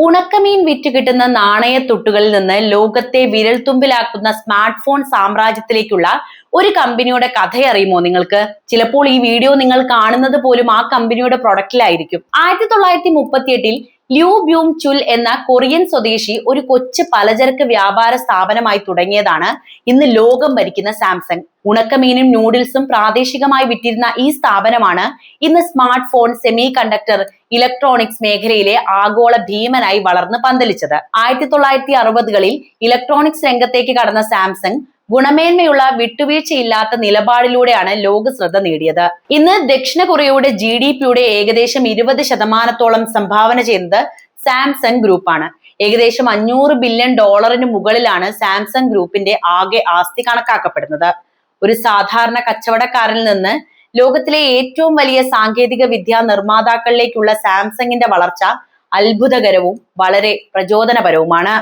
ഉണക്കമീൻ വിറ്റ് കിട്ടുന്ന നാണയത്തുട്ടുകളിൽ നിന്ന് ലോകത്തെ വിരൽത്തുമ്പിലാക്കുന്ന സ്മാർട്ട് ഫോൺ സാമ്രാജ്യത്തിലേക്കുള്ള ഒരു കമ്പനിയുടെ കഥയറിയുമോ നിങ്ങൾക്ക്? ചിലപ്പോൾ ഈ വീഡിയോ നിങ്ങൾ കാണുന്നത് പോലും ആ കമ്പനിയുടെ പ്രൊഡക്റ്റിലായിരിക്കും. 1938 ല്യൂ ബ്യൂങ് ചുൽ എന്ന കൊറിയൻ സ്വദേശി ഒരു കൊച്ചു പലചരക്ക് വ്യാപാര സ്ഥാപനമായി തുടങ്ങിയതാണ് ഇന്ന് ലോകം ഭരിക്കുന്ന സാംസങ്. ഉണക്കമീനും നൂഡിൽസും പ്രാദേശികമായി വിറ്റിരുന്ന ഈ സ്ഥാപനമാണ് ഇന്ന് smart phone, semi conductor, electronics മേഖലയിലെ ആഗോള ഭീമനായി വളർന്ന് പന്തലിച്ചത്. 1960കളിൽ ഇലക്ട്രോണിക്സ് രംഗത്തേക്ക് കടന്ന സാംസങ് ഗുണമേന്മയുള്ള വിട്ടുവീഴ്ചയില്ലാത്ത നിലപാടിലൂടെയാണ് ലോക ശ്രദ്ധ നേടിയത്. ഇന്ന് ദക്ഷിണ കൊറിയയുടെ GDPയുടെ ഏകദേശം 20% സംഭാവന ചെയ്യുന്നത് സാംസങ് ഗ്രൂപ്പാണ്. ഏകദേശം $500 ബില്യൺ മുകളിലാണ് സാംസങ് ഗ്രൂപ്പിന്റെ ആകെ ആസ്തി കണക്കാക്കപ്പെടുന്നത്. ഒരു സാധാരണ കച്ചവടക്കാരനിൽ നിന്ന് ലോകത്തിലെ ഏറ്റവും വലിയ സാങ്കേതിക വിദ്യാ നിർമ്മാതാക്കളിലേക്കുള്ള സാംസങ്ങിന്റെ വളർച്ച അത്ഭുതകരവും വളരെ പ്രചോദനപരവുമാണ്.